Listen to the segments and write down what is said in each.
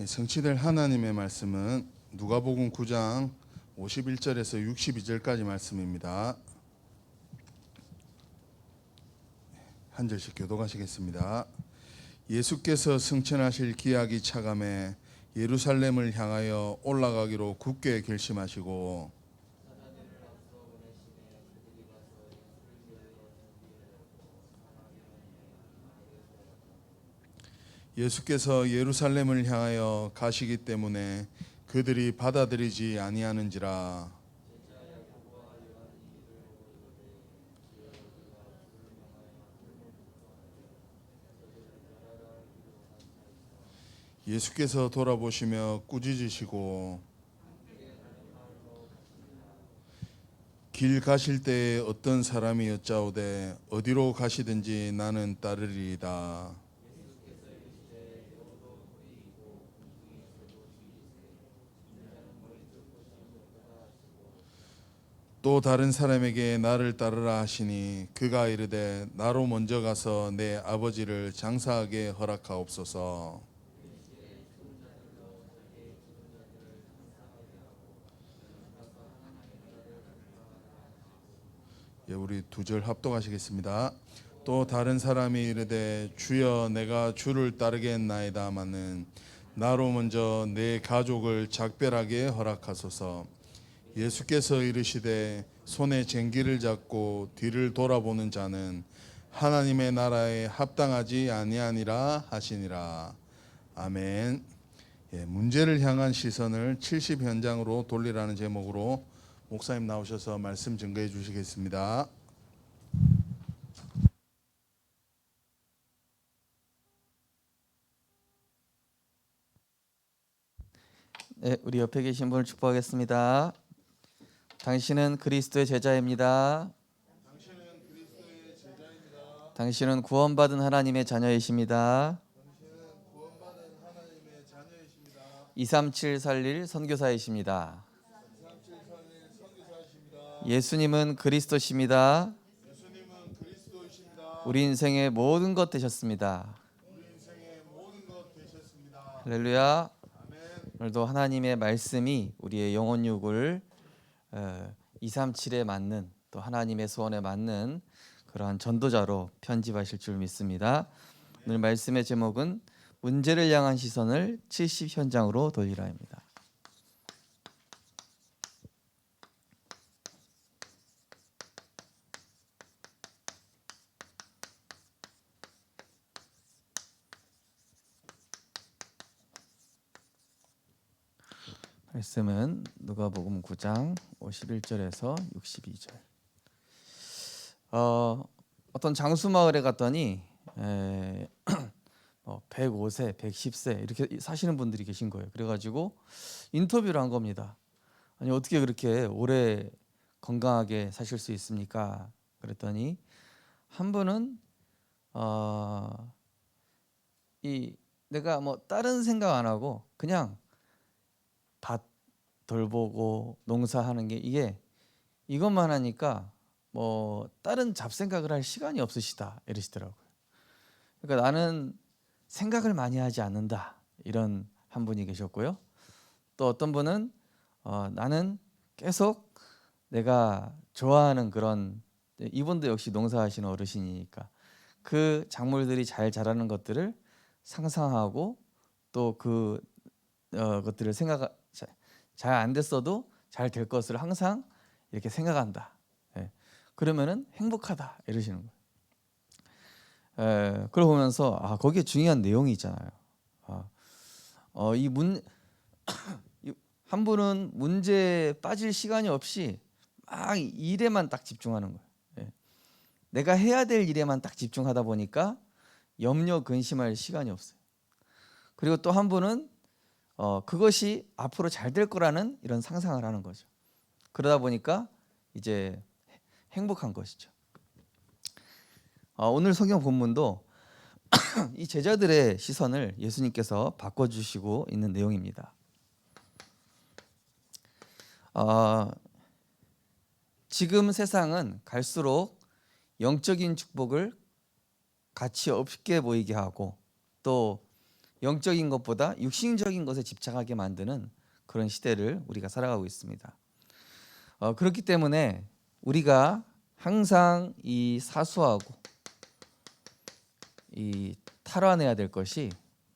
성취될 하나님의 말씀은 누가복음 9장 51절에서 62절까지 말씀입니다. 한 절씩 교독하시겠습니다. 예수께서 승천하실 기약이 차감해 예루살렘을 향하여 올라가기로 굳게 결심하시고 예수께서 예루살렘을 향하여 가시기 때문에 그들이 받아들이지 아니하는지라. 예수께서 돌아보시며 꾸짖으시고 길 가실 때에 어떤 사람이 여짜오되 어디로 가시든지 나는 따르리이다. 또 다른 사람에게 나를 따르라 하시니 그가 이르되 나로 먼저 가서 내 아버지를 장사하게 허락하옵소서. 우리 두 절 합독하시겠습니다. 또 다른 사람이 이르되 주여 내가 주를 따르겠나이다마는 나로 먼저 내 가족을 작별하게 허락하소서. 예수께서 이르시되 손에 쟁기를 잡고 뒤를 돌아보는 자는 하나님의 나라에 합당하지 아니하니라 하시니라. 아멘. 문제를 향한 시선을 70 현장으로 돌리라는 제목으로 목사님 나오셔서 말씀 증거해 주시겠습니다. 네, 우리 옆에 계신 분을 축복하겠습니다. 당신은 그리스도의 제자입니다. 당신은 구원받은 하나님의 자녀이십니다. 237 살릴 선교사이십니다. 예수님은 그리스도십니다. 우리 인생의 모든 것 되셨습니다. 할렐루야. 오늘도 하나님의 말씀이 우리의 영혼육을 237에 맞는 또 하나님의 소원에 맞는 그러한 전도자로 편집하실 줄 믿습니다. 오늘 말씀의 제목은 문제를 향한 시선을 70 현장으로 돌리라입니다. 말씀은 누가복음 9장 51절에서 62절. 어떤 장수 마을에 갔더니 105세, 110세 이렇게 사시는 분들이 계신 거예요. 그래가지고 인터뷰를 한 겁니다. 아니 어떻게 그렇게 오래 건강하게 사실 수 있습니까? 그랬더니 한 분은 내가 뭐 다른 생각 안 하고 그냥 밭 돌보고 농사하는 게 이것만 하니까 뭐 다른 잡생각을 할 시간이 없으시다 이러시더라고요. 그러니까 나는 생각을 많이 하지 않는다 이런 한 분이 계셨고요. 또 어떤 분은 나는 계속 내가 좋아하는 그런, 이분도 역시 농사하시는 어르신이니까 그 작물들이 잘 자라는 것들을 상상하고 또 그 것들을 잘 안 됐어도 잘 될 것을 항상 이렇게 생각한다. 그러면은 행복하다 이러시는 거예요. 그걸 보면서 거기에 중요한 내용이 있잖아요. 한 분은 문제에 빠질 시간이 없이 막 일에만 딱 집중하는 거예요. 내가 해야 될 일에만 딱 집중하다 보니까 염려 근심할 시간이 없어요. 그리고 또 한 분은 그것이 앞으로 잘 될 거라는 이런 상상을 하는 거죠. 그러다 보니까 이제 행복한 것이죠. 오늘 성경 본문도 이 제자들의 시선을 예수님께서 바꿔주시고 있는 내용입니다. 지금 세상은 갈수록 영적인 축복을 가치 없게 보이게 하고 또 영적인 것보다 육신적인 것에 집착하게 만드는 그런 시대를 우리가 살아가고 있습니다. 그렇기 때문에 우리가 항상 이 사수하고 이 탈환해야 될 것이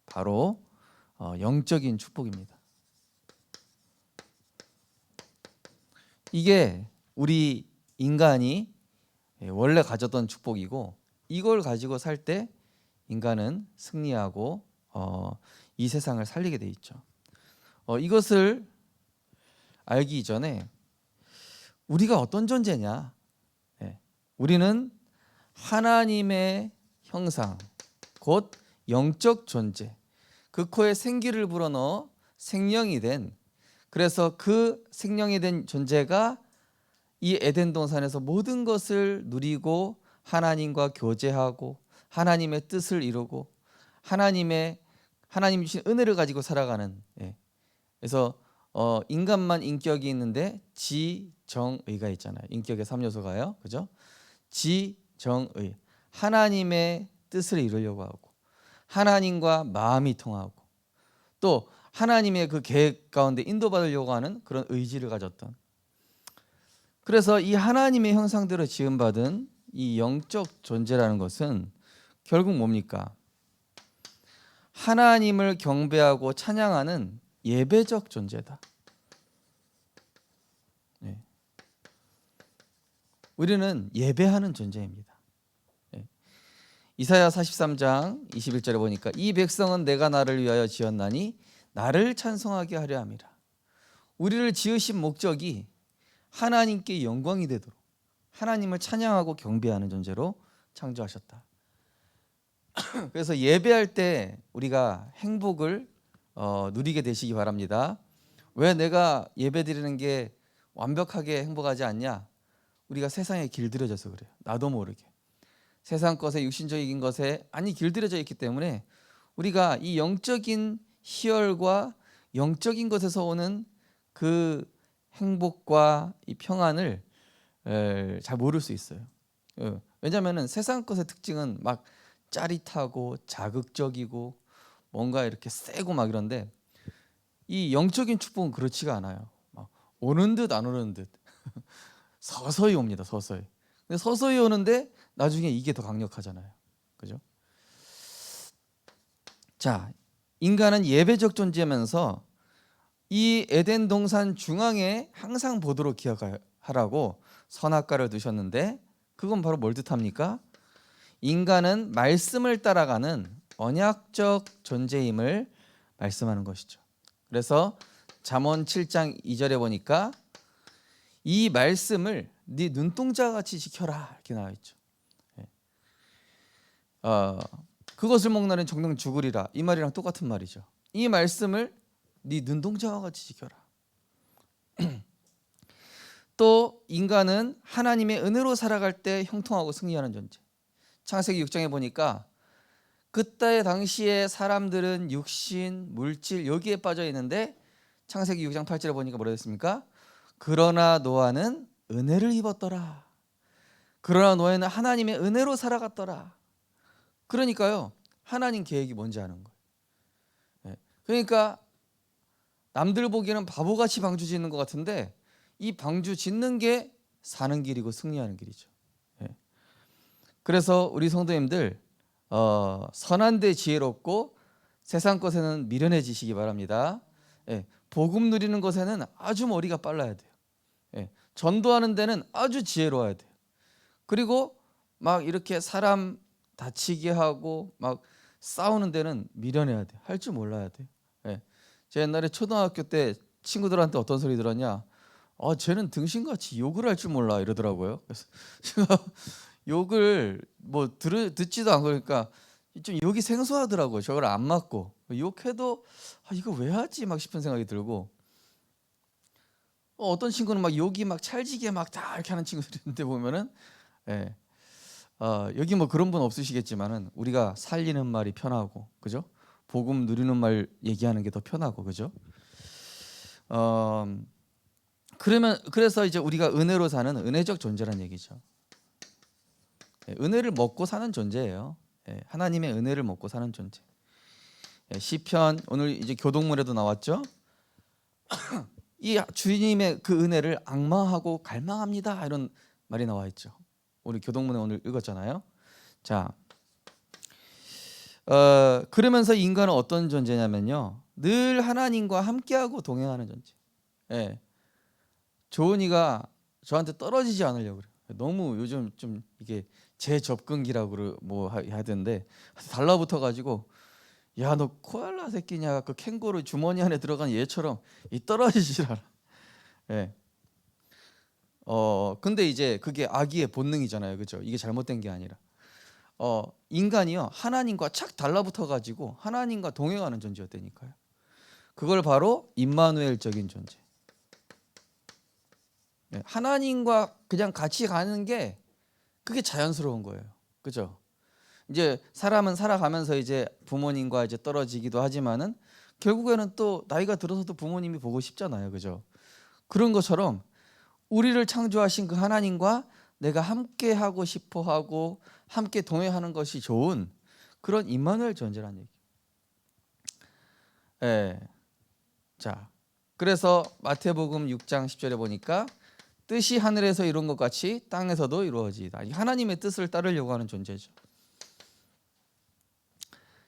바로 영적인 축복입니다. 이게 우리 인간이 원래 가졌던 축복이고, 이걸 가지고 살 때 인간은 승리하고 이 세상을 살리게 돼 있죠. 이것을 알기 이전에 우리가 어떤 존재냐? 우리는 하나님의 형상, 곧 영적 존재, 그 코에 생기를 불어넣어 생명이 된, 그래서 그 생명이 된 존재가 이 에덴 동산에서 모든 것을 누리고 하나님과 교제하고 하나님의 뜻을 이루고 하나님 주신 은혜를 가지고 살아가는, 그래서 인간만 인격이 있는데 지정의가 있잖아요. 인격의 3요소가요. 그죠? 지정의, 하나님의 뜻을 이루려고 하고 하나님과 마음이 통하고 또 하나님의 그 계획 가운데 인도받으려고 하는 그런 의지를 가졌던, 그래서 이 하나님의 형상대로 지음받은 이 영적 존재라는 것은 결국 뭡니까? 하나님을 경배하고 찬양하는 예배적 존재다. 우리는 예배하는 존재입니다. 이사야 43장 21절에 보니까 이 백성은 내가 나를 위하여 지었나니 나를 찬송하게 하려 함이라. 우리를 지으신 목적이 하나님께 영광이 되도록 하나님을 찬양하고 경배하는 존재로 창조하셨다. 그래서 예배할 때 우리가 행복을 누리게 되시기 바랍니다. 왜 내가 예배 드리는 게 완벽하게 행복하지 않냐? 우리가 세상에 길들여져서 그래요. 나도 모르게 세상 것에, 육신적인 것에 많이 길들여져 있기 때문에 우리가 이 영적인 희열과 영적인 것에서 오는 그 행복과 이 평안을 잘 모를 수 있어요. 왜냐하면 세상 것의 특징은 막 짜릿하고 자극적이고 뭔가 이렇게 세고 막 이런데, 이 영적인 축복은 그렇지가 않아요. 막 오는 듯 안 오는 듯 서서히 옵니다. 서서히. 근데 서서히 오는데 나중에 이게 더 강력하잖아요. 그죠? 자, 인간은 예배적 존재면서 이 에덴 동산 중앙에 항상 보도록 기억하라고 선악과를 두셨는데, 그건 바로 뭘 뜻합니까? 인간은 말씀을 따라가는 언약적 존재임을 말씀하는 것이죠. 그래서 잠언 7장 2절에 보니까 이 말씀을 네 눈동자 같이 지켜라 이렇게 나와 있죠. 그것을 먹나는 정령 죽으리라, 이 말이랑 똑같은 말이죠. 이 말씀을 네 눈동자와 같이 지켜라. 또 인간은 하나님의 은혜로 살아갈 때 형통하고 승리하는 존재. 창세기 6장에 보니까 그때 당시에 사람들은 육신, 물질 여기에 빠져 있는데 창세기 6장 8절에 보니까 뭐라 했습니까? 그러나 노아는 은혜를 입었더라. 그러나 노아는 하나님의 은혜로 살아갔더라. 그러니까요, 하나님 계획이 뭔지 아는 거예요. 그러니까 남들 보기에는 바보같이 방주 짓는 것 같은데 이 방주 짓는 게 사는 길이고 승리하는 길이죠. 그래서 우리 성도님들 선한 데 지혜롭고 세상 것에는 미련해지시기 바랍니다. 복음 누리는 것에는 아주 머리가 빨라야 돼요. 전도하는 데는 아주 지혜로워야 돼요. 그리고 막 이렇게 사람 다치게 하고 막 싸우는 데는 미련해야 돼요. 할 줄 몰라야 돼요. 제가 옛날에 초등학교 때 친구들한테 어떤 소리 들었냐? 쟤는 등신같이 욕을 할 줄 몰라 이러더라고요. 그래서 제가 욕을 뭐 듣지도 않고, 그러니까 좀 욕이 생소하더라고요. 저걸 안 맞고 욕해도 이거 왜 하지 막 싶은 생각이 들고, 어떤 친구는 막 욕이 막 찰지게 막 다 이렇게 하는 친구들이 있는데 보면은 여기 뭐 그런 분 없으시겠지만은 우리가 살리는 말이 편하고, 그죠? 복음 누리는 말 얘기하는 게 더 편하고, 그죠? 그래서 이제 우리가 은혜로 사는 은혜적 존재란 얘기죠. 은혜를 먹고 사는 존재예요. 하나님의 은혜를 먹고 사는 존재. 시편 오늘 이제 교동문에도 나왔죠. 이 주님의 그 은혜를 앙망하고 갈망합니다 이런 말이 나와 있죠. 우리 교동문에 오늘 읽었잖아요. 자, 그러면서 인간은 어떤 존재냐면요, 늘 하나님과 함께하고 동행하는 존재. 예. 조은이가 저한테 떨어지지 않으려고 그래요. 너무 요즘 좀 이게 재접근기라고 뭐 하던데 달라붙어 가지고, 야 너 코알라 새끼냐, 그 캥거루 주머니 안에 들어간 얘처럼 이 떨어지질 않아. 예. 근데 이제 그게 아기의 본능이잖아요, 그죠? 이게 잘못된 게 아니라. 인간이요 하나님과 착 달라붙어 가지고 하나님과 동행하는 존재였다니까요. 그걸 바로 임마누엘적인 존재. 예, 하나님과 그냥 같이 가는 게 그게 자연스러운 거예요, 그죠? 이제 사람은 살아가면서 이제 부모님과 이제 떨어지기도 하지만은 결국에는 또 나이가 들어서도 부모님이 보고 싶잖아요, 그죠? 그런 것처럼 우리를 창조하신 그 하나님과 내가 함께 하고 싶어 하고 함께 동행하는 것이 좋은 그런 임마누엘 존재라는 얘기. 예. 자, 그래서 마태복음 6장 10절에 보니까 뜻이 하늘에서 이룬 것 같이 땅에서도 이루어지이다. 하나님의 뜻을 따르려고 하는 존재죠.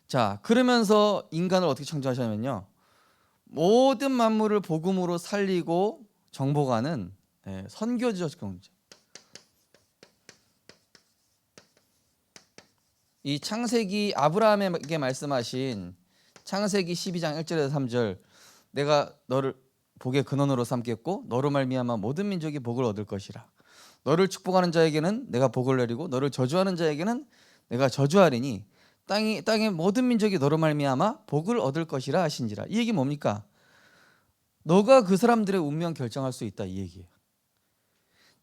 자, 그러면서 인간을 어떻게 창조하셨냐면요, 모든 만물을 복음으로 살리고 정복하는 선교적 존재. 이 창세기 아브라함에게 말씀하신 창세기 12장 1절에서 3절, 내가 너를 복의 근원으로 삼겠고 너로 말미암아 모든 민족이 복을 얻을 것이라. 너를 축복하는 자에게는 내가 복을 내리고 너를 저주하는 자에게는 내가 저주하리니 땅의 모든 민족이 너로 말미암아 복을 얻을 것이라 하신지라. 이 얘기 뭡니까? 너가 그 사람들의 운명 결정할 수 있다, 이 얘기예요.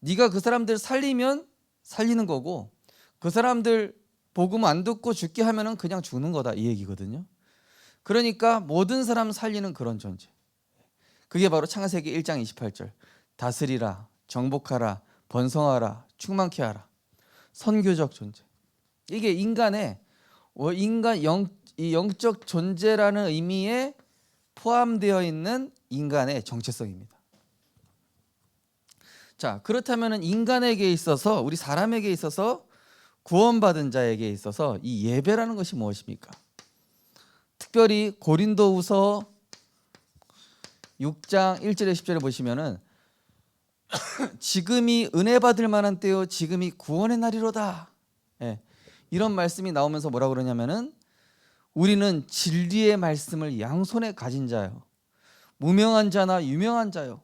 네가 그 사람들 살리면 살리는 거고, 그 사람들 복음 안 듣고 죽게 하면은 그냥 죽는 거다, 이 얘기거든요. 그러니까 모든 사람 살리는 그런 존재. 그게 바로 창세기 1장 28절. 다스리라, 정복하라, 번성하라, 충만케 하라. 선교적 존재. 이게 인간의 이 영적 존재라는 의미에 포함되어 있는 인간의 정체성입니다. 자, 그렇다면 인간에게 있어서, 우리 사람에게 있어서, 구원받은 자에게 있어서 이 예배라는 것이 무엇입니까? 특별히 고린도후서 6장 1절에 10절에 보시면은 지금이 은혜 받을 만한 때요 지금이 구원의 날이로다. 예, 이런 말씀이 나오면서 뭐라고 그러냐면은 우리는 진리의 말씀을 양손에 가진 자요, 무명한 자나 유명한 자요,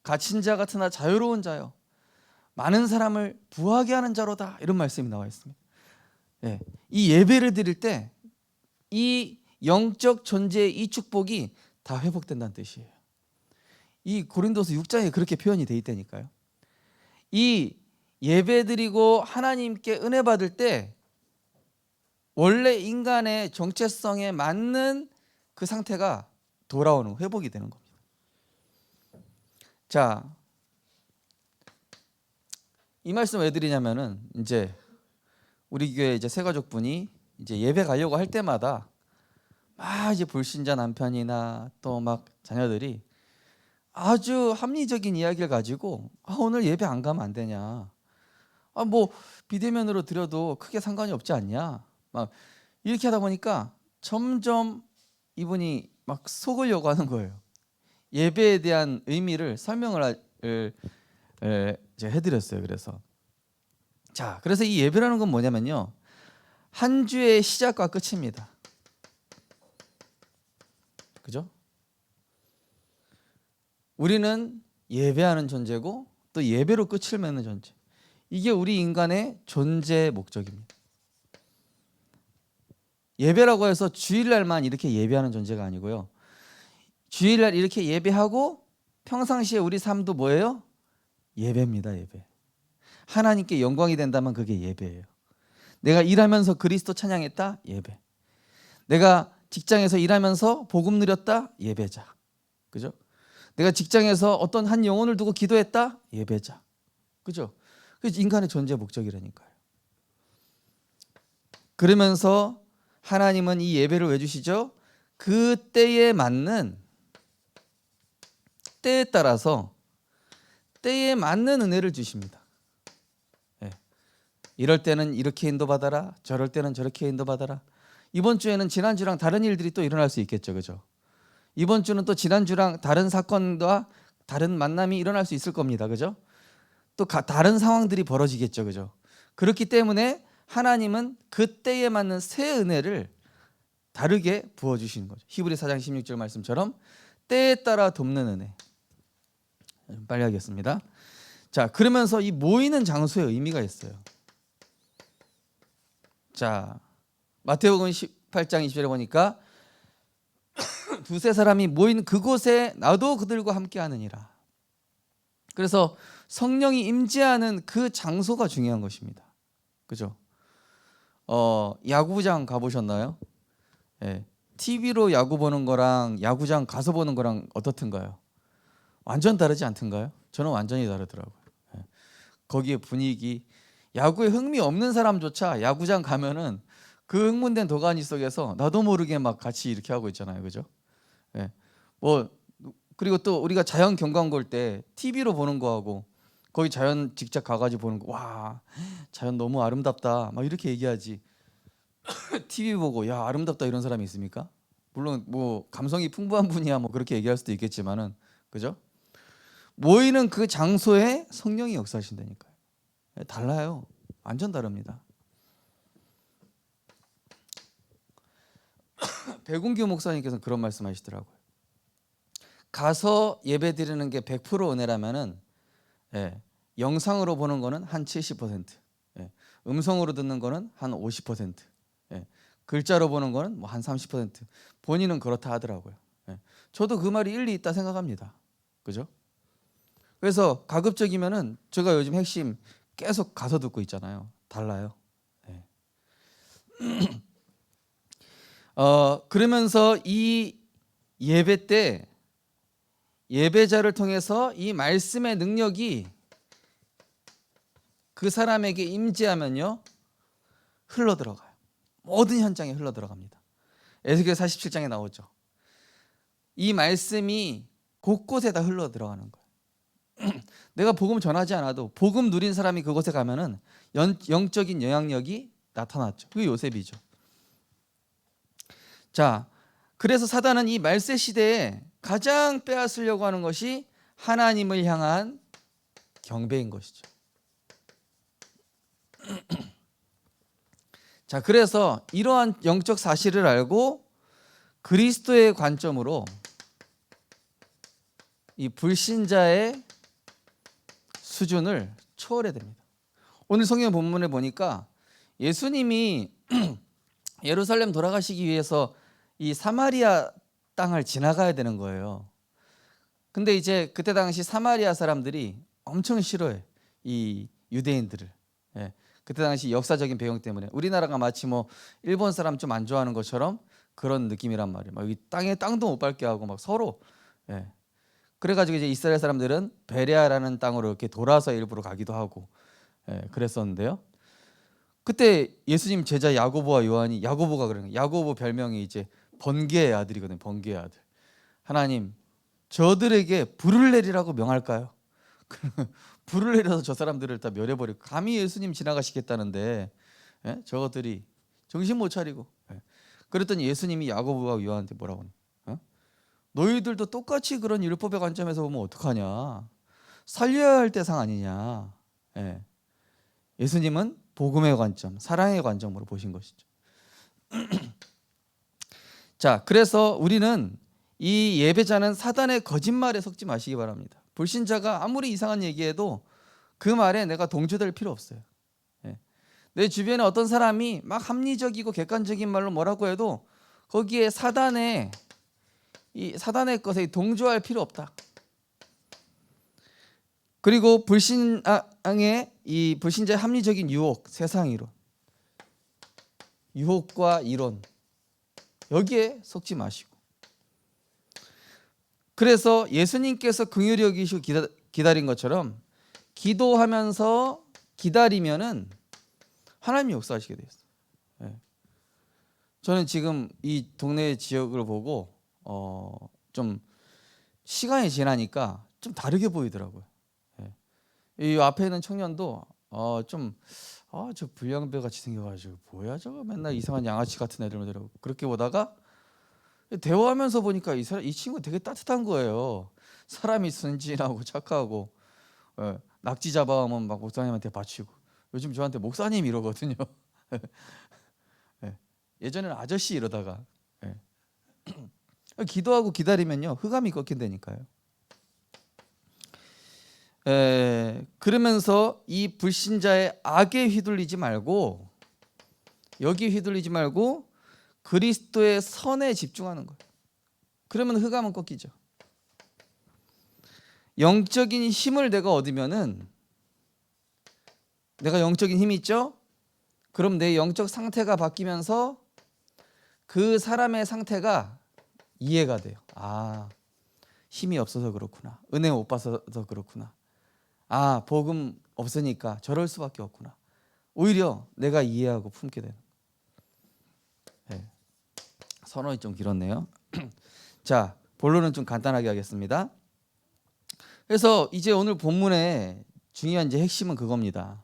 갇힌 자 같으나 자유로운 자요, 많은 사람을 부하게 하는 자로다. 이런 말씀이 나와 있습니다. 예, 이 예배를 드릴 때 이 영적 존재의 이 축복이 다 회복된다는 뜻이에요. 이 고린도서 6장에 그렇게 표현이 돼 있다니까요. 이 예배드리고 하나님께 은혜 받을 때 원래 인간의 정체성에 맞는 그 상태가 돌아오는, 회복이 되는 겁니다. 자, 이 말씀 왜 드리냐면은 이제 우리 교회 이제 새 가족분이 이제 예배 가려고 할 때마다 막 이제 불신자 남편이나 또 막 자녀들이 아주 합리적인 이야기를 가지고 오늘 예배 안 가면 안 되냐, 뭐 비대면으로 드려도 크게 상관이 없지 않냐, 막 이렇게 하다 보니까 점점 이분이 막 속으려고 하는 거예요. 예배에 대한 의미를 설명을 이제 해드렸어요. 그래서 이 예배라는 건 뭐냐면요, 한 주의 시작과 끝입니다. 그죠? 우리는 예배하는 존재고 또 예배로 끝을 맺는 존재. 이게 우리 인간의 존재의 목적입니다. 예배라고 해서 주일날만 이렇게 예배하는 존재가 아니고요, 주일날 이렇게 예배하고 평상시에 우리 삶도 뭐예요? 예배입니다. 예배. 하나님께 영광이 된다면 그게 예배예요. 내가 일하면서 그리스도 찬양했다? 예배. 내가 직장에서 일하면서 복음 누렸다? 예배자. 그죠? 내가 직장에서 어떤 한 영혼을 두고 기도했다? 예배자. 그죠? 그게 인간의 존재 목적이라니까요. 그러면서 하나님은 이 예배를 왜 주시죠? 그 때에 맞는, 때에 따라서 때에 맞는 은혜를 주십니다. 예. 이럴 때는 이렇게 인도받아라, 저럴 때는 저렇게 인도받아라. 이번 주에는 지난주랑 다른 일들이 또 일어날 수 있겠죠, 그죠? 이번 주는 또 지난주랑 다른 사건과 다른 만남이 일어날 수 있을 겁니다, 그죠? 또 다른 상황들이 벌어지겠죠, 그죠? 그렇기 때문에 하나님은 그 때에 맞는 새 은혜를 다르게 부어주시는 거죠. 히브리 4장 16절 말씀처럼 때에 따라 돕는 은혜. 빨리 하겠습니다. 자, 그러면서 이 모이는 장소에 의미가 있어요. 자, 마태복음 18장 20절에 보니까 두세 사람이 모인 그곳에 나도 그들과 함께 하느니라. 그래서 성령이 임재하는 그 장소가 중요한 것입니다. 그죠? 야구장 가보셨나요? 예. TV로 야구 보는 거랑 야구장 가서 보는 거랑 어떻든가요? 완전 다르지 않던가요? 저는 완전히 다르더라고요. 예. 거기에 분위기, 야구에 흥미 없는 사람조차 야구장 가면은 그 흥분된 도가니 속에서 나도 모르게 막 같이 이렇게 하고 있잖아요, 그죠? 예. 뭐 그리고 또 우리가 자연 경관 볼 때 TV로 보는 거하고 거기 자연 직접 가가지고 보는 거, 와, 자연 너무 아름답다, 막 이렇게 얘기하지. TV 보고 야 아름답다 이런 사람이 있습니까? 물론 뭐 감성이 풍부한 분이야 뭐 그렇게 얘기할 수도 있겠지만은, 그죠? 모이는 그 장소에 성령이 역사하신다니까요. 달라요. 완전 다릅니다. 백운규 목사님께서는 그런 말씀하시더라고요. 가서 예배 드리는 게 100% 은혜라면은, 예, 영상으로 보는 거는 한 70%, 예, 음성으로 듣는 거는 한 50%, 예, 글자로 보는 거는 뭐 한 30%. 본인은 그렇다 하더라고요. 예, 저도 그 말이 일리 있다 생각합니다. 그죠? 그래서 가급적이면은 제가 요즘 핵심 계속 가서 듣고 있잖아요. 달라요. 예. 그러면서 이 예배 때 예배자를 통해서 이 말씀의 능력이 그 사람에게 임재하면요 흘러 들어가요. 모든 현장에 흘러 들어갑니다. 에스겔 47장에 나오죠. 이 말씀이 곳곳에 다 흘러 들어가는 거예요. 내가 복음 전하지 않아도 복음 누린 사람이 그곳에 가면은 영적인 영향력이 나타났죠. 그게 요셉이죠. 자, 그래서 사단은 이 말세 시대에 가장 빼앗으려고 하는 것이 하나님을 향한 경배인 것이죠. 자, 그래서 이러한 영적 사실을 알고 그리스도의 관점으로 이 불신자의 수준을 초월해야 됩니다. 오늘 성경 본문에 보니까 예수님이 예루살렘 돌아가시기 위해서 이 사마리아 땅을 지나가야 되는 거예요. 근데 이제 그때 당시 사마리아 사람들이 엄청 싫어해, 이 유대인들을. 예. 그때 당시 역사적인 배경 때문에 우리나라가 마치 뭐 일본 사람 좀 안 좋아하는 것처럼 그런 느낌이란 말이에요. 막 이 땅에 땅도 못 밟게 하고 막 서로. 예. 그래가지고 이제 이스라엘 사람들은 베레아라는 땅으로 이렇게 돌아서 일부러 가기도 하고, 예, 그랬었는데요. 그때 예수님 제자 야고보와 요한이, 야고보가 그러는 거예요. 야고보 별명이 이제 번개의 아들이거든요. 번개의 아들. 하나님, 저들에게 불을 내리라고 명할까요? 불을 내려서 저 사람들을 다 멸해버리고, 감히 예수님 지나가시겠다는데, 예? 저것들이 정신 못 차리고. 예. 그랬더니 예수님이 야고보와 요한한테 뭐라고 하냐? 어? 너희들도 똑같이 그런 율법의 관점에서 보면 어떡하냐? 살려야 할 대상 아니냐? 예. 예수님은 복음의 관점, 사랑의 관점으로 보신 것이죠. 자, 그래서 우리는 이 예배자는 사단의 거짓말에 속지 마시기 바랍니다. 불신자가 아무리 이상한 얘기해도 그 말에 내가 동조될 필요 없어요. 예. 내 주변에 어떤 사람이 막 합리적이고 객관적인 말로 뭐라고 해도 거기에 사단의 것에 동조할 필요 없다. 그리고 불신앙의 이 불신자의 합리적인 유혹, 세상 이론, 유혹과 이론, 여기에 속지 마시고. 그래서 예수님께서 긍휼히 여기시고 기다린 것처럼 기도하면서 기다리면은 하나님이 역사하시게 되어 있어요. 예. 저는 지금 이 동네 지역을 보고 좀 시간이 지나니까 좀 다르게 보이더라고요. 예. 이 앞에 있는 청년도 저 불량배 같이 생겨가지고 뭐야 저거 맨날 이상한 양아치 같은 애들 오더라고. 그렇게 보다가 대화하면서 보니까 이 친구 되게 따뜻한 거예요. 사람이 순진하고 착하고, 낙지 잡아오면 막 목사님한테 바치고. 요즘 저한테 목사님 이러거든요. 예. 예전에는 아저씨 이러다가, 예. 기도하고 기다리면요 흑암이 꺾인다니까요. 그러면서 이 불신자의 악에 휘둘리지 말고, 여기 휘둘리지 말고 그리스도의 선에 집중하는 거예요. 그러면 흑암은 꺾이죠. 영적인 힘을 내가 얻으면은, 내가 영적인 힘이 있죠? 그럼 내 영적 상태가 바뀌면서 그 사람의 상태가 이해가 돼요. 아, 힘이 없어서 그렇구나. 은혜 못 받아서 그렇구나. 아, 복음 없으니까 저럴 수밖에 없구나. 오히려 내가 이해하고 품게 되는. 네. 선언이 좀 길었네요. 자, 본론은 좀 간단하게 하겠습니다. 그래서 이제 오늘 본문의 중요한 이제 핵심은 그겁니다.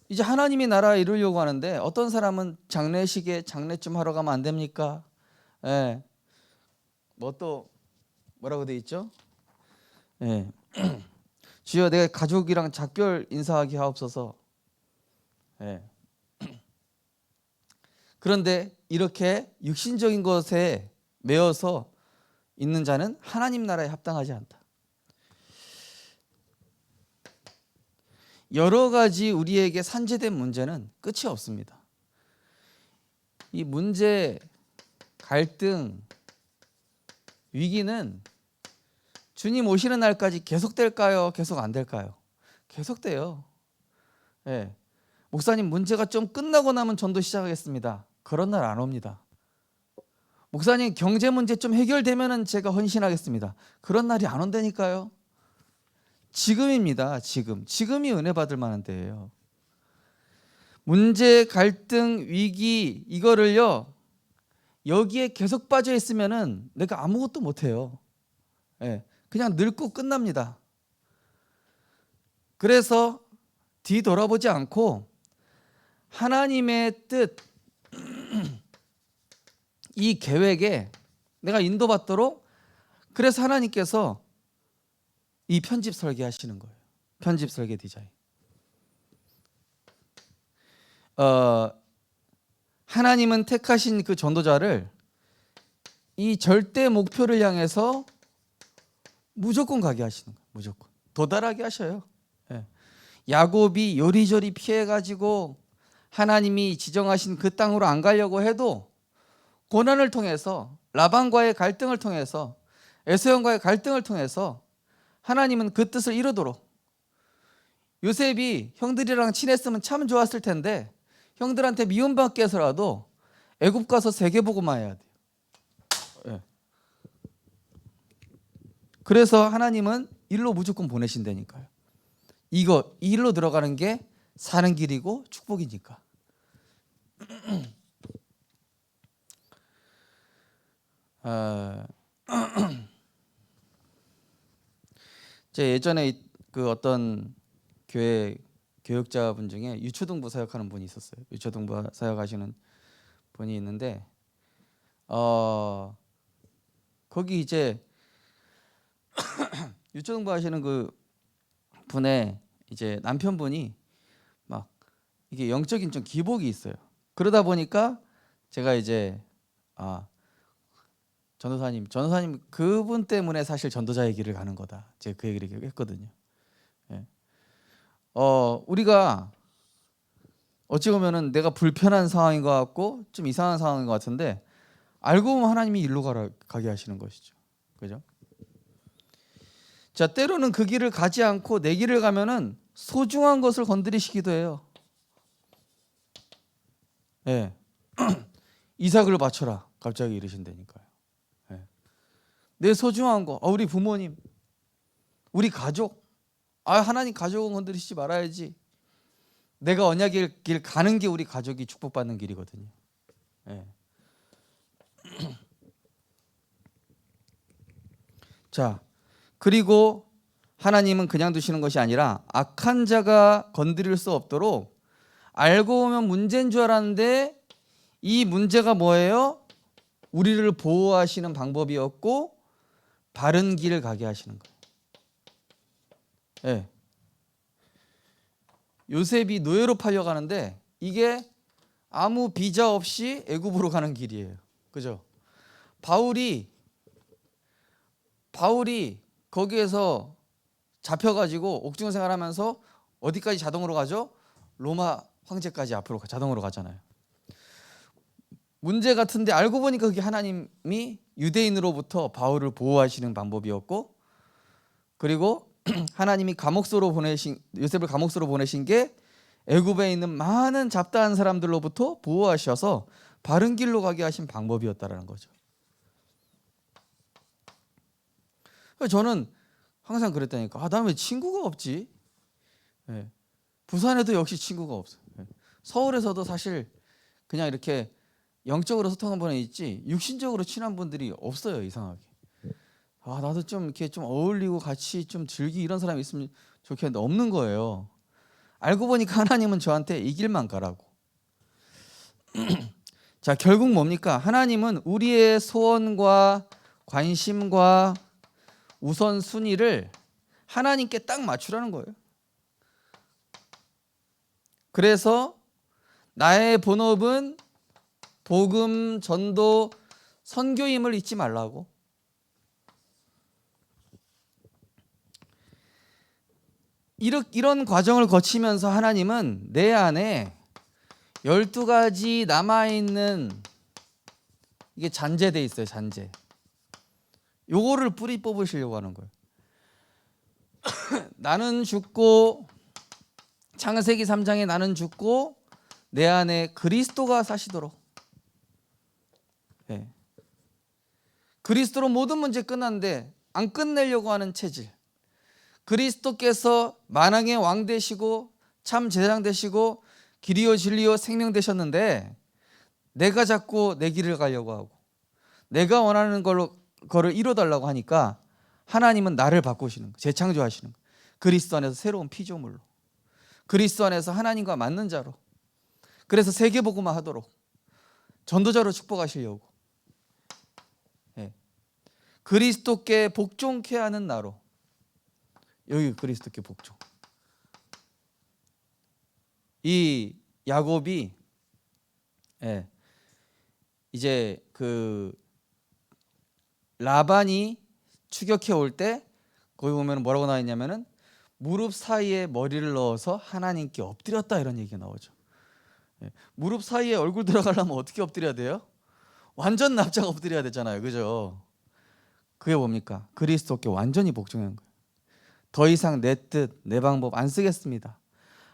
이제 하나님의 나라 이루려고 하는데 어떤 사람은 장례식에 장례 좀 하러 가면 안 됩니까? 예. 뭐 또 뭐라고 돼 있죠? 예. 주여 내가 가족이랑 작별 인사하게 하옵소서. 예. 그런데 이렇게 육신적인 것에 매여서 있는 자는 하나님 나라에 합당하지 않다. 여러 가지 우리에게 산재된 문제는 끝이 없습니다. 이 문제, 갈등, 위기는 주님 오시는 날까지 계속될까요? 계속 안 될까요? 계속돼요. 예. 목사님 문제가 좀 끝나고 나면 전도 시작하겠습니다. 그런 날 안 옵니다. 목사님 경제 문제 좀 해결되면은 제가 헌신하겠습니다. 그런 날이 안 온다니까요. 지금입니다. 지금이 은혜 받을 만한 때예요. 문제, 갈등, 위기 이거를요 여기에 계속 빠져 있으면은 내가 아무것도 못 해요. 예. 그냥 늙고 끝납니다. 그래서 뒤돌아보지 않고 하나님의 뜻, 이 계획에 내가 인도받도록, 그래서 하나님께서 이 편집 설계하시는 거예요. 편집 설계 디자인. 하나님은 택하신 그 전도자를 이 절대 목표를 향해서 무조건 가게 하시는 거예요. 무조건 도달하게 하셔요. 예. 야곱이 요리조리 피해가지고 하나님이 지정하신 그 땅으로 안 가려고 해도 고난을 통해서, 라반과의 갈등을 통해서, 에서형과의 갈등을 통해서 하나님은 그 뜻을 이루도록, 요셉이 형들이랑 친했으면 참 좋았을 텐데 형들한테 미움받게 해서라도 애굽 가서 세계복음화 해야 돼요. 예. 그래서 하나님은 일로 무조건 보내신다니까요. 이 일로 들어가는 게 사는 길이고 축복이니까. 제 예전에 그 어떤 교회 교육자분 중에 유초등부 사역하는 분이 있었어요. 유초등부 사역하시는 분이 있는데 거기 이제 유초등부 하시는 그 분의 이제 남편분이 막 이게 영적인 좀 기복이 있어요. 그러다 보니까 제가 이제 전도사님 그분 때문에 사실 전도자의 길을 가는 거다. 제가 그 얘기를 했거든요. 예. 우리가 어찌 보면은 내가 불편한 상황인 것 같고 좀 이상한 상황인 것 같은데 알고 보면 하나님이 일로 가게 하시는 것이죠. 그죠? 자, 때로는 그 길을 가지 않고 내 길을 가면은 소중한 것을 건드리시기도 해요. 예. 이삭을 바쳐라. 갑자기 이러신다니까요. 예. 내 소중한 거, 우리 부모님, 우리 가족, 하나님 가족은 건드리시지 말아야지. 내가 언약의 길 가는 게 우리 가족이 축복받는 길이거든요. 예. 자, 그리고 하나님은 그냥 두시는 것이 아니라 악한 자가 건드릴 수 없도록 알고 보면 문제인 줄 알았는데 이 문제가 뭐예요? 우리를 보호하시는 방법이었고 바른 길을 가게 하시는 거예요. 예. 요셉이 노예로 팔려가는데 이게 아무 비자 없이 애굽으로 가는 길이에요. 그죠? 바울이 거기에서 잡혀가지고 옥중어 생활하면서 어디까지 자동으로 가죠? 로마 황제까지 앞으로 자동으로 가잖아요. 문제 같은데 알고 보니까 그게 하나님이 유대인으로부터 바울을 보호하시는 방법이었고, 그리고 하나님이 요셉을 감옥소로 보내신 게 애굽에 있는 많은 잡다한 사람들로부터 보호하셔서 바른 길로 가게 하신 방법이었다라는 거죠. 저는 항상 그랬다니까. 나 왜 친구가 없지? 네. 부산에도 역시 친구가 없어요. 네. 서울에서도 사실 그냥 이렇게 영적으로 소통한 분이 있지 육신적으로 친한 분들이 없어요. 이상하게. 나도 좀 이렇게 좀 어울리고 같이 좀 즐기 이런 사람이 있으면 좋겠는데 없는 거예요. 알고 보니까 하나님은 저한테 이 길만 가라고. 자, 결국 뭡니까? 하나님은 우리의 소원과 관심과 우선순위를 하나님께 딱 맞추라는 거예요. 그래서 나의 본업은 복음, 전도, 선교임을 잊지 말라고. 이런 과정을 거치면서 하나님은 내 안에 12가지 남아있는 이게 잔재돼 있어요. 잔재. 요거를 뿌리 뽑으시려고 하는 거예요. 나는 죽고, 창세기 3장에 나는 죽고 내 안에 그리스도가 사시도록. 네. 그리스도로 모든 문제 끝났는데 안 끝내려고 하는 체질. 그리스도께서 만왕의 왕 되시고 참 제사장 되시고 길이요 진리요 생명 되셨는데 내가 자꾸 내 길을 가려고 하고 내가 원하는 거를 이뤄달라고 하니까 하나님은 나를 바꾸시는 거예요. 재창조하시는 거예요. 그리스도 안에서 새로운 피조물로, 그리스도 안에서 하나님과 맞는 자로. 그래서 세계복음화 하도록 전도자로 축복하시려고. 네. 그리스도께 복종케 하는 나로. 여기 그리스도께 복종. 이 야곱이 이제 그 라반이 추격해 올 때 거기 보면 뭐라고 나와 있냐면은 무릎 사이에 머리를 넣어서 하나님께 엎드렸다 이런 얘기가 나오죠. 무릎 사이에 얼굴 들어가려면 어떻게 엎드려야 돼요? 완전 납작 엎드려야 되잖아요. 그죠? 그게 뭡니까? 그리스도께 완전히 복종한 거예요. 더 이상 내 뜻, 내 방법 안 쓰겠습니다.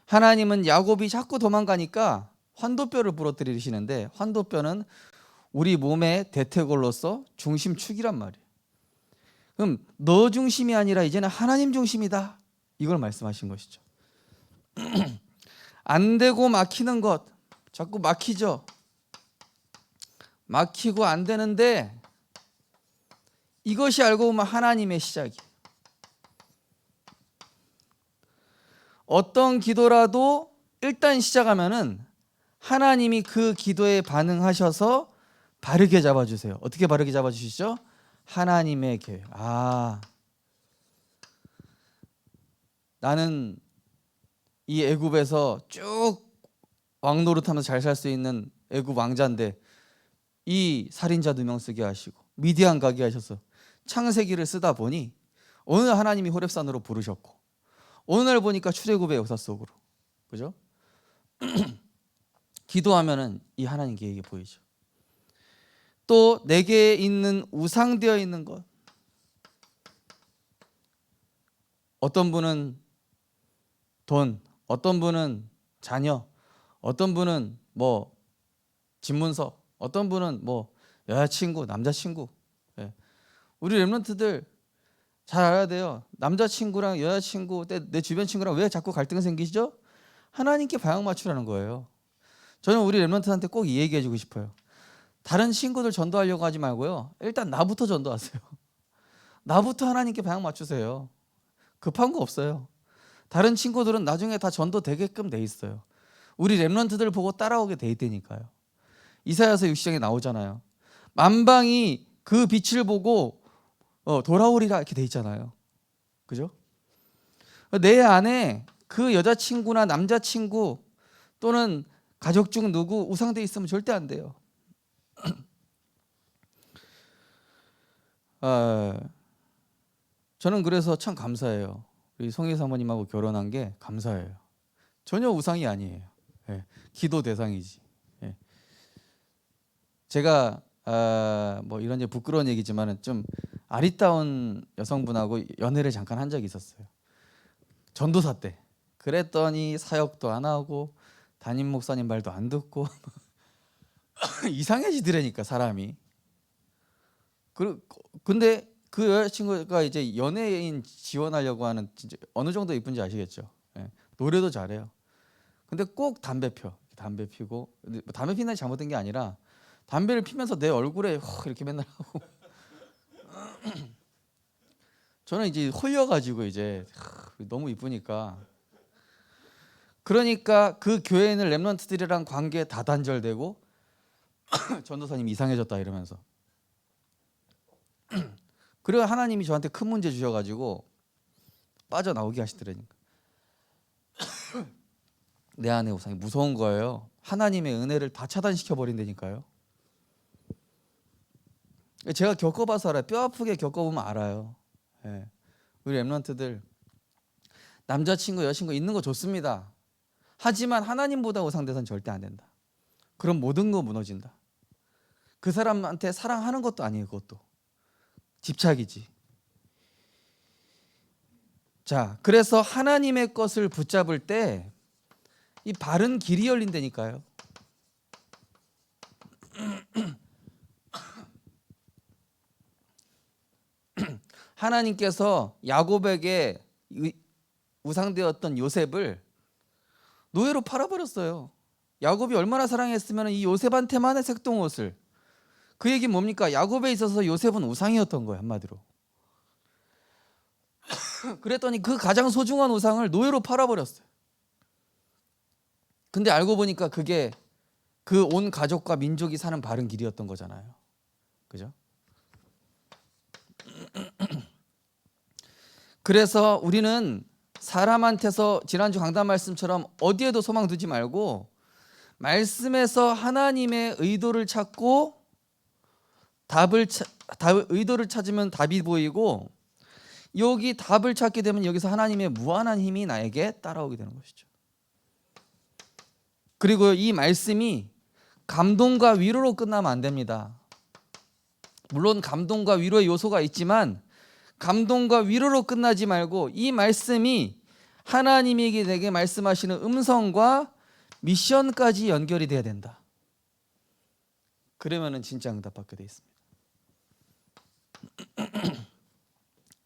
하나님은 야곱이 자꾸 도망가니까 환도뼈를 부러뜨리시는데 환도뼈는 우리 몸의 대퇴골로서 중심축이란 말이에요. 그럼 너 중심이 아니라 이제는 하나님 중심이다. 이걸 말씀하신 것이죠. 안 되고 막히는 것 자꾸 막히죠. 막히고 안 되는데 이것이 알고 보면 하나님의 시작이에요. 어떤 기도라도 일단 시작하면은 하나님이 그 기도에 반응하셔서 바르게 잡아주세요. 어떻게 바르게 잡아주시죠? 하나님의 계획. 나는 이 애굽에서 쭉 왕노릇하면서 잘 살 수 있는 애굽 왕자인데 이 살인자 2명 쓰게 하시고 미디안 가게 하셔서 창세기를 쓰다 보니 어느 날 하나님이 호렙산으로 부르셨고 어느 날 보니까 출애굽의 역사 속으로, 그죠? 기도하면은 이 하나님 계획이 보이죠. 또 내게 있는 우상되어 있는 것. 어떤 분은 돈, 어떤 분은 자녀, 어떤 분은 뭐 집문서, 어떤 분은 뭐 여자친구, 남자친구. 우리 렘넌트들 잘 알아야 돼요. 남자친구랑 여자친구, 내 주변 친구랑 왜 자꾸 갈등이 생기시죠? 하나님께 방향 맞추라는 거예요. 저는 우리 렘넌트한테 꼭 이 얘기해 주고 싶어요. 다른 친구들 전도하려고 하지 말고요. 일단 나부터 전도하세요. 나부터 하나님께 방향 맞추세요. 급한 거 없어요. 다른 친구들은 나중에 다 전도 되게끔 돼 있어요. 우리 렘넌트들 보고 따라오게 돼 있다니까요. 이사야서 6장에 나오잖아요. 만방이 그 빛을 보고 돌아오리라 이렇게 돼 있잖아요. 그죠? 내 안에 그 여자친구나 남자친구 또는 가족 중 누구 우상돼 있으면 절대 안 돼요. 저는 그래서 참 감사해요. 우리 송희 사모님하고 결혼한 게 감사해요. 전혀 우상이 아니에요. 예, 기도 대상이지. 예. 제가 뭐 이런 부끄러운 얘기지만은 좀 아리따운 여성분하고 연애를 잠깐 한 적이 있었어요. 전도사 때. 그랬더니 사역도 안 하고 담임 목사님 말도 안 듣고 이상해지더라니까 사람이. 근데 그 여자친구가 이제 연예인 지원하려고 하는 진짜 어느 정도 이쁜지 아시겠죠? 예. 노래도 잘해요. 근데 꼭 담배 피고 담배 피는 게 잘못된 게 아니라 담배를 피면서 내 얼굴에 이렇게 맨날 하고 저는 이제 홀려가지고 이제 너무 이쁘니까 그러니까 그 교회에 있는 렘넌트들이랑 관계 다 단절되고 전도사님 이상해졌다 이러면서 그리고 하나님이 저한테 큰 문제 주셔가지고 빠져나오게 하시더라니까. 내 안에 우상이 무서운 거예요. 하나님의 은혜를 다 차단시켜 버린다니까요. 제가 겪어봐서 알아요. 뼈 아프게 겪어보면 알아요. 예. 우리 렘넌트들 남자친구 여자친구 있는 거 좋습니다. 하지만 하나님보다 우상대선 절대 안 된다. 그럼 모든 거 무너진다. 그 사람한테 사랑하는 것도 아니에요. 그것도 집착이지. 자, 그래서 하나님의 것을 붙잡을 때 이 바른 길이 열린다니까요. 하나님께서 야곱에게 우상되었던 요셉을 노예로 팔아버렸어요. 야곱이 얼마나 사랑했으면 이 요셉한테만의 색동옷을. 그 얘기 뭡니까? 야곱에 있어서 요셉은 우상이었던 거예요. 한마디로. 그랬더니 그 가장 소중한 우상을 노예로 팔아버렸어요. 근데 알고 보니까 그게 그 온 가족과 민족이 사는 바른 길이었던 거잖아요. 그죠? 그래서 우리는 사람한테서 지난주 강단 말씀처럼 어디에도 소망 두지 말고 말씀에서 하나님의 의도를 찾고 의도를 찾으면 답이 보이고 여기 답을 찾게 되면 여기서 하나님의 무한한 힘이 나에게 따라오게 되는 것이죠. 그리고 이 말씀이 감동과 위로로 끝나면 안 됩니다. 물론 감동과 위로의 요소가 있지만 감동과 위로로 끝나지 말고 이 말씀이 하나님에게 내게 말씀하시는 음성과 미션까지 연결이 돼야 된다. 그러면은 진짜 응답받게 돼 있습니다.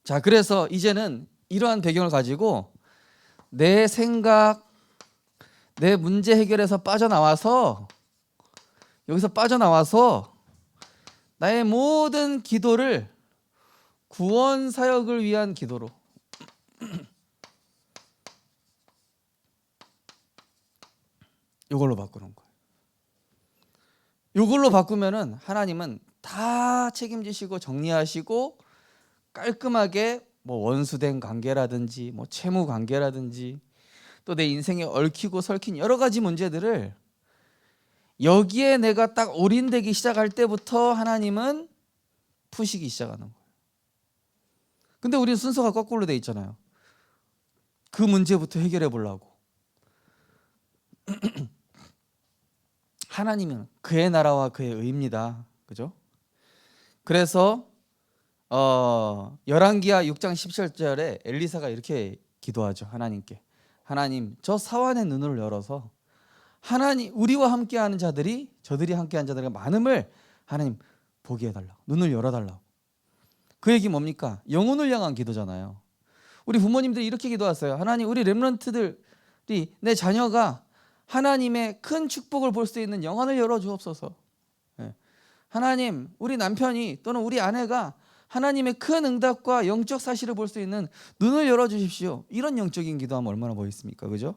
자, 그래서 이제는 이러한 배경을 가지고 내 생각, 내 문제 해결에서 빠져나와서 여기서 빠져나와서 나의 모든 기도를 구원 사역을 위한 기도로 이걸로 바꾸는 거예요. 이걸로 바꾸면은 하나님은 다 책임지시고 정리하시고 깔끔하게 뭐 원수된 관계라든지 뭐 채무 관계라든지 또 내 인생에 얽히고 설킨 여러 가지 문제들을 여기에 내가 딱 올인되기 시작할 때부터 하나님은 푸시기 시작하는 거예요. 근데 우리는 순서가 거꾸로 돼 있잖아요. 그 문제부터 해결해 보려고. 하나님은 그의 나라와 그의 의입니다. 그죠? 그래서 열왕기하 6장 17절에 엘리사가 이렇게 기도하죠. 하나님께. 하나님, 저 사환의 눈을 열어서 하나님 우리와 함께하는 자들이 저들이 함께한 자들과 많음을 하나님 보게 해달라고. 눈을 열어달라고. 그 얘기 뭡니까? 영혼을 향한 기도잖아요. 우리 부모님들이 이렇게 기도하세요. 하나님 우리 렘넌트들 내 자녀가 하나님의 큰 축복을 볼 수 있는 영안을 열어주옵소서. 예. 하나님, 우리 남편이 또는 우리 아내가 하나님의 큰 응답과 영적 사실을 볼 수 있는 눈을 열어주십시오. 이런 영적인 기도하면 얼마나 멋있습니까? 그죠?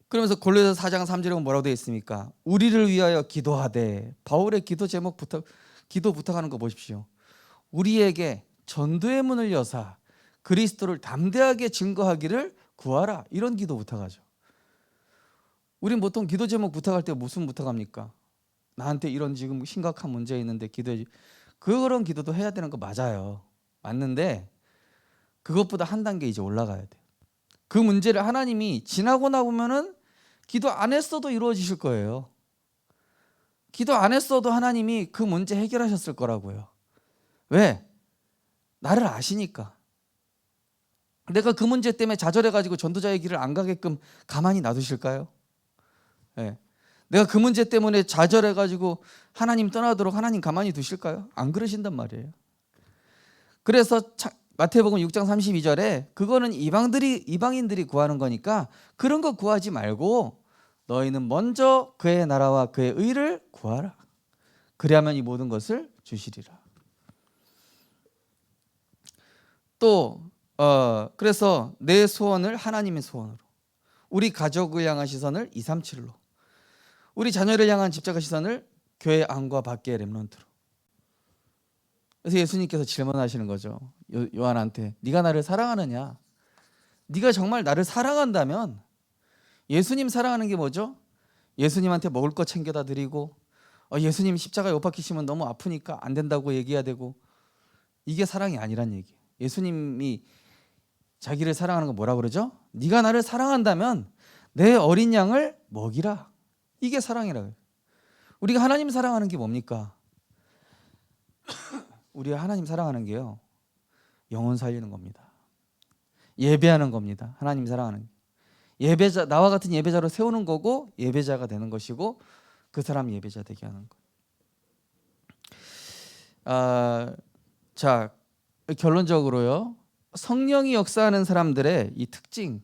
그러면서 골로새서 4장 3절에 보면 뭐라고 되어 있습니까? 우리를 위하여 기도하되. 바울의 기도 제목 기도 부탁하는 거 보십시오. 우리에게 전도의 문을 여사 그리스도를 담대하게 증거하기를 구하라. 이런 기도 부탁하죠. 우린 보통 기도 제목 부탁할 때 무슨 부탁합니까? 나한테 이런 지금 심각한 문제 있는데 기도해. 그런 기도도 해야 되는 거 맞아요. 맞는데 그것보다 한 단계 이제 올라가야 돼요. 그 문제를 하나님이 지나고 나보면은 기도 안 했어도 이루어지실 거예요. 기도 안 했어도 하나님이 그 문제 해결하셨을 거라고요. 왜? 나를 아시니까. 내가 그 문제 때문에 좌절해가지고 전도자의 길을 안 가게끔 가만히 놔두실까요? 네. 내가 그 문제 때문에 좌절해가지고 하나님 떠나도록 하나님 가만히 두실까요? 안 그러신단 말이에요. 그래서 마태복음 6장 32절에 그거는 이방인들이 구하는 거니까 그런 거 구하지 말고 너희는 먼저 그의 나라와 그의 의를 구하라. 그리하면 이 모든 것을 주시리라. 또 그래서 내 소원을 하나님의 소원으로, 우리 가족을 향한 시선을 237로, 우리 자녀를 향한 집착의 시선을 교회 안과 밖의 렘넌트로. 그래서 예수님께서 질문하시는 거죠. 요한한테 네가 나를 사랑하느냐? 네가 정말 나를 사랑한다면 예수님 사랑하는 게 뭐죠? 예수님한테 먹을 거 챙겨다 드리고 예수님 십자가에 못 박히시면 너무 아프니까 안 된다고 얘기해야 되고, 이게 사랑이 아니란 얘기예요. 예수님이 자기를 사랑하는 거 뭐라 그러죠? 네가 나를 사랑한다면 내 어린 양을 먹이라. 이게 사랑이라고요. 우리가 하나님 사랑하는 게 뭡니까? 우리가 하나님 사랑하는 게요, 영혼 살리는 겁니다. 예배하는 겁니다. 하나님 사랑하는 게. 예배자, 나와 같은 예배자로 세우는 거고 예배자가 되는 것이고 그 사람 예배자 되게 하는 거. 자, 결론적으로요, 성령이 역사하는 사람들의 이 특징,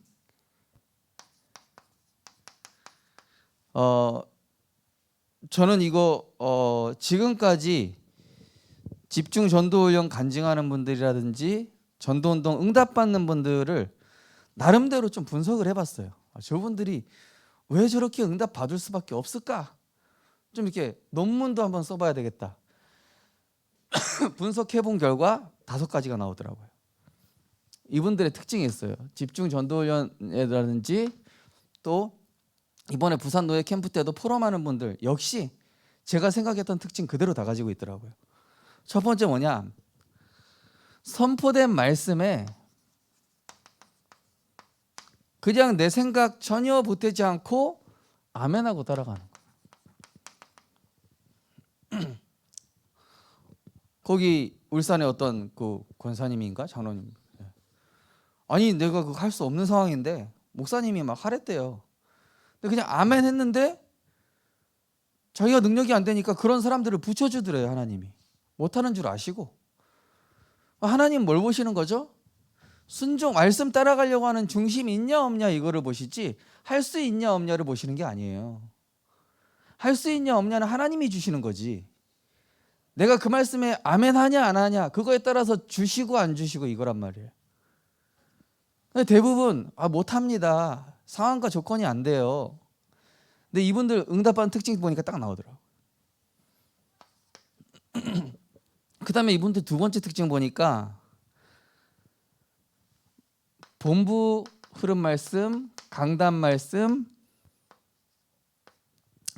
저는 이거 지금까지 집중 전도훈련 간증하는 분들이라든지 전도운동 응답받는 분들을 나름대로 좀 분석을 해봤어요. 저분들이 왜 저렇게 응답 받을 수밖에 없을까? 좀 이렇게 논문도 한번 써봐야 되겠다. 분석해본 결과 5가지가 나오더라고요. 이분들의 특징이 있어요. 집중 전도훈련이라든지 또 이번에 부산 노예 캠프 때도 포럼하는 분들 역시 제가 생각했던 특징 그대로 다 가지고 있더라고요. 첫 번째 뭐냐? 선포된 말씀에 그냥 내 생각 전혀 보태지 않고 아멘하고 따라가는 거예요. 거기 울산에 어떤 그 권사님인가 장로님, 아니 내가 그거 할 수 없는 상황인데 목사님이 막 하랬대요. 근데 그냥 아멘 했는데 자기가 능력이 안 되니까 그런 사람들을 붙여주더래요. 하나님이 못하는 줄 아시고. 하나님 뭘 보시는 거죠? 순종, 말씀 따라가려고 하는 중심 있냐 없냐 이거를 보시지 할 수 있냐 없냐를 보시는 게 아니에요. 할 수 있냐 없냐는 하나님이 주시는 거지, 내가 그 말씀에 아멘 하냐 안 하냐 그거에 따라서 주시고 안 주시고 이거란 말이에요. 근데 대부분 못합니다, 상황과 조건이 안 돼요. 근데 이분들 응답받는 특징 보니까 딱 나오더라고요. 그 다음에 이분들 두 번째 특징 보니까 본부 흐름 말씀, 강단 말씀,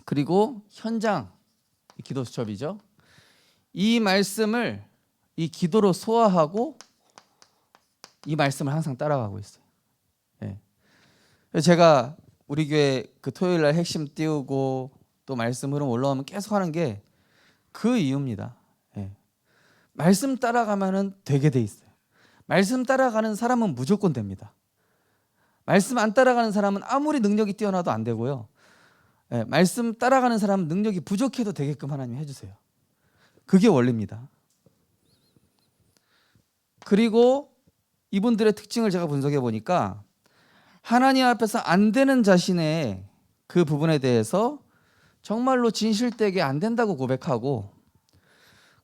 그리고 현장 기도 수첩이죠. 이 말씀을 이 기도로 소화하고 이 말씀을 항상 따라가고 있어요. 네. 제가 우리 교회 그 토요일 날 핵심 띄우고 또 말씀 흐름 올라오면 계속 하는 게 그 이유입니다. 네. 말씀 따라가면은 되게 돼 있어요. 말씀 따라가는 사람은 무조건 됩니다. 말씀 안 따라가는 사람은 아무리 능력이 뛰어나도 안 되고요. 네. 말씀 따라가는 사람은 능력이 부족해도 되게끔 하나님 해주세요. 그게 원리입니다. 그리고 이분들의 특징을 제가 분석해 보니까 하나님 앞에서 안 되는 자신의 그 부분에 대해서 정말로 진실되게 안 된다고 고백하고,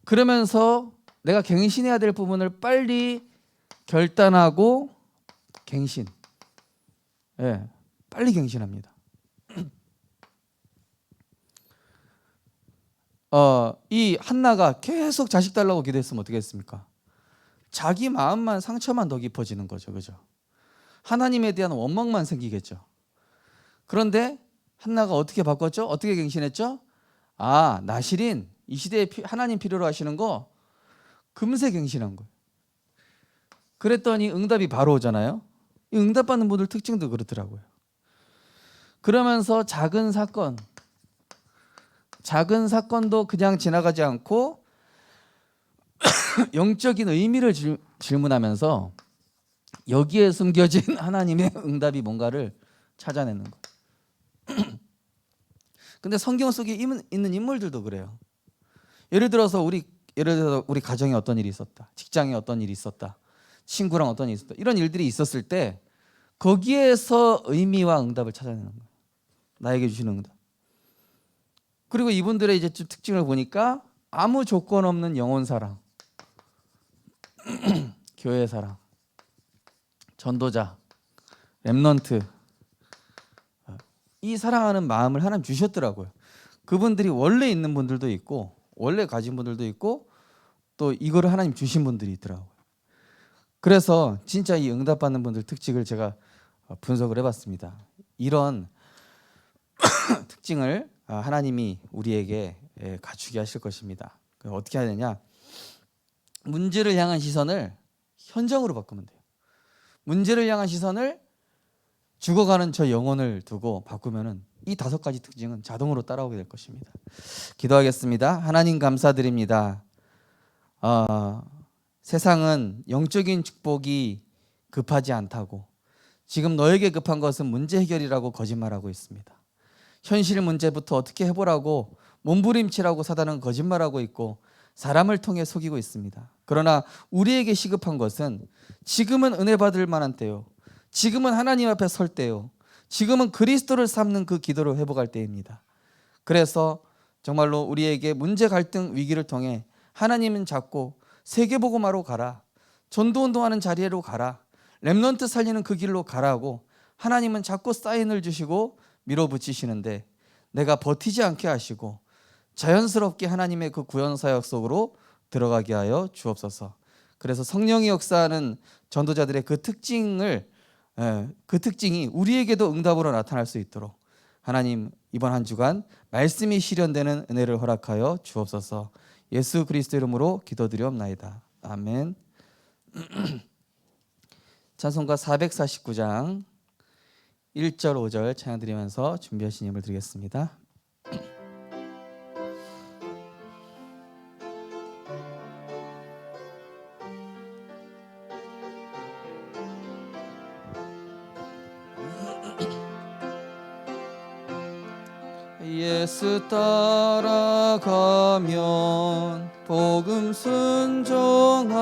그러면서 내가 갱신해야 될 부분을 빨리 결단하고 갱신, 예, 빨리 갱신합니다. 이 한나가 계속 자식 달라고 기도했으면 어떻게 했습니까? 자기 마음만 상처만 더 깊어지는 거죠, 그죠? 하나님에 대한 원망만 생기겠죠. 그런데 한나가 어떻게 바꿨죠? 어떻게 갱신했죠? 아, 나실인 이 시대에 하나님 필요로 하시는 거 금세 갱신한 거예요. 그랬더니 응답이 바로 오잖아요. 이 응답받는 분들 특징도 그렇더라고요. 그러면서 작은 사건도 그냥 지나가지 않고 영적인 의미를 질문하면서 여기에 숨겨진 하나님의 응답이 뭔가를 찾아내는 거예요. 근데 성경 속에 있는 인물들도 그래요. 예를 들어서 우리 가정에 어떤 일이 있었다, 직장에 어떤 일이 있었다, 친구랑 어떤 일이 있었다, 이런 일들이 있었을 때 거기에서 의미와 응답을 찾아내는 거예요. 나에게 주시는 응답. 그리고 이분들의 이제 좀 특징을 보니까 아무 조건 없는 영혼 사랑, 교회 사랑, 전도자, 렘넌트, 이 사랑하는 마음을 하나님 주셨더라고요. 그분들이 원래 있는 분들도 있고 원래 가진 분들도 있고 또 이거를 하나님 주신 분들이 있더라고요. 그래서 진짜 이 응답받는 분들 특징을 제가 분석을 해봤습니다. 이런 특징을 하나님이 우리에게 갖추게 하실 것입니다. 어떻게 해야 되냐? 문제를 향한 시선을 현장으로 바꾸면 돼요. 문제를 향한 시선을 죽어가는 저 영혼을 두고 바꾸면은 이 5가지 특징은 자동으로 따라오게 될 것입니다. 기도하겠습니다. 하나님 감사드립니다. 세상은 영적인 축복이 급하지 않다고, 지금 너에게 급한 것은 문제 해결이라고 거짓말하고 있습니다. 현실 문제부터 어떻게 해보라고 몸부림치라고 사단은 거짓말하고 있고 사람을 통해 속이고 있습니다. 그러나 우리에게 시급한 것은 지금은 은혜 받을 만한 때요, 지금은 하나님 앞에 설 때요, 지금은 그리스도를 삼는 그 기도를 회복할 때입니다. 그래서 정말로 우리에게 문제, 갈등, 위기를 통해 하나님은 잡고 세계복음화로 가라, 전도운동하는 자리로 가라, 렘넌트 살리는 그 길로 가라고 하나님은 자꾸 사인을 주시고 밀어붙이시는데 내가 버티지 않게 하시고 자연스럽게 하나님의 그 구원사역 속으로 들어가게 하여 주옵소서. 그래서 성령의 역사하는 전도자들의 그 특징이 우리에게도 응답으로 나타날 수 있도록 하나님 이번 한 주간 말씀이 실현되는 은혜를 허락하여 주옵소서. 예수 그리스도 이름으로 기도드리옵나이다. 아멘. 찬송가 449장 1절 5절 찬양 드리면서 준비하신 예물 드리겠습니다. 예수 따라가면 복음 순종하면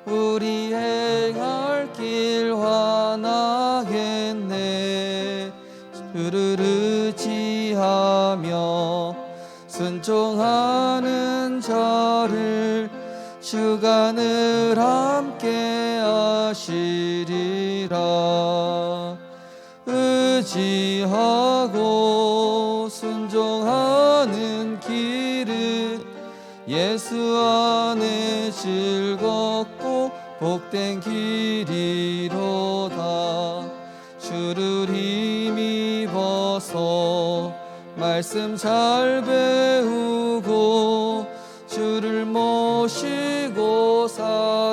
우리 행할 길 환하겠네. 주를 의지하며 순종하는 자를 주가 늘 함께 하시리라. 의지하고 순종하는 길은 예수 안에 즐겁고 복된 길이로다. 주를 힘입어서 말씀 잘 배우고 주를 모시고 살아가세.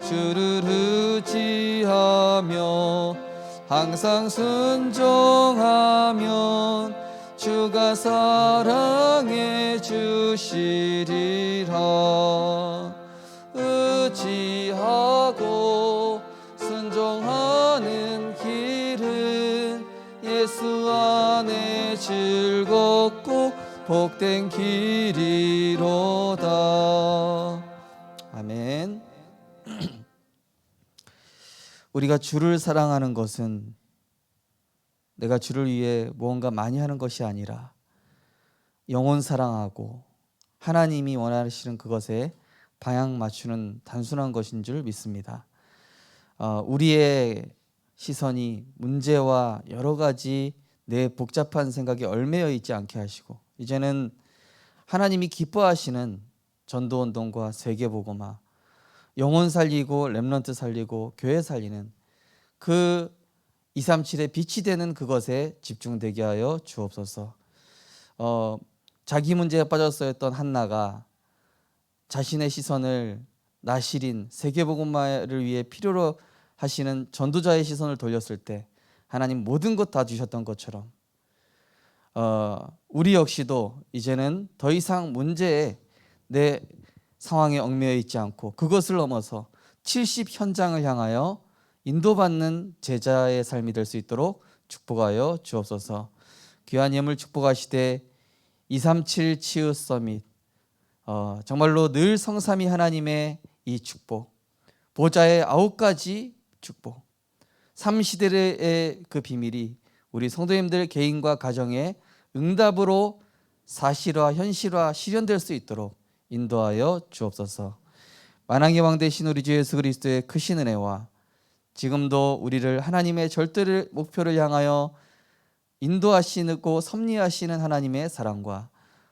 주를 의지하며 항상 순종하면 주가 사랑해 주시리라. 의지하고 순종하는 길은 예수 안에 즐겁고 복된 길이로다. 아멘. 우리가 주를 사랑하는 것은 내가 주를 위해 무언가 많이 하는 것이 아니라 영혼 사랑하고 하나님이 원하시는 그것에 방향 맞추는 단순한 것인 줄 믿습니다. 우리의 시선이 문제와 여러 가지 내 복잡한 생각에 얽매여 있지 않게 하시고 이제는 하나님이 기뻐하시는 전도운동과 세계복음화, 영혼 살리고 렘넌트 살리고 교회 살리는 그 237의 빛이 되는 그것에 집중되게 하여 주옵소서. 자기 문제에 빠졌었던 한나가 자신의 시선을 나실인 세계복음화를 위해 필요로 하시는 전도자의 시선을 돌렸을 때 하나님 모든 것 다 주셨던 것처럼 우리 역시도 이제는 더 이상 문제에 내 상황에 얽매여 있지 않고 그것을 넘어서 70 현장을 향하여 인도받는 제자의 삶이 될 수 있도록 축복하여 주옵소서. 귀한 예물 축복하시되 237 치유 서밋 정말로 늘 성삼위 하나님의 이 축복, 보좌의 9가지 축복, 3시대의 그 비밀이 우리 성도님들 개인과 가정의 응답으로 사실화, 현실화, 실현될 수 있도록 인도하여 주옵소서. 만왕의 왕 되신 우리 주 예수 그리스도의 크신 은혜와 지금도 우리를 하나님의 절대를 목표를 향하여 인도하시고 섭리하시는 하나님의 사랑과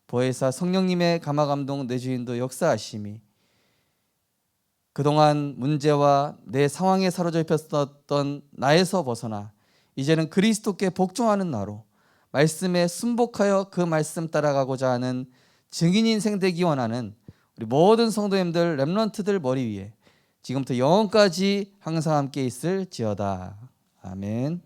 보혜사 성령님의 감화감동 내주인도 역사하심이 그동안 문제와 내 상황에 사로잡혔었던 나에서 벗어나 이제는 그리스도께 복종하는 나로 말씀에 순복하여 그 말씀 따라가고자 하는 증인 인생 되기 원하는 우리 모든 성도님들 렘넌트들 머리 위에 지금부터 영원까지 항상 함께 있을지어다. 아멘.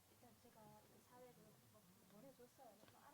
일단 제가 그 사회를 보내줬어요. 그래서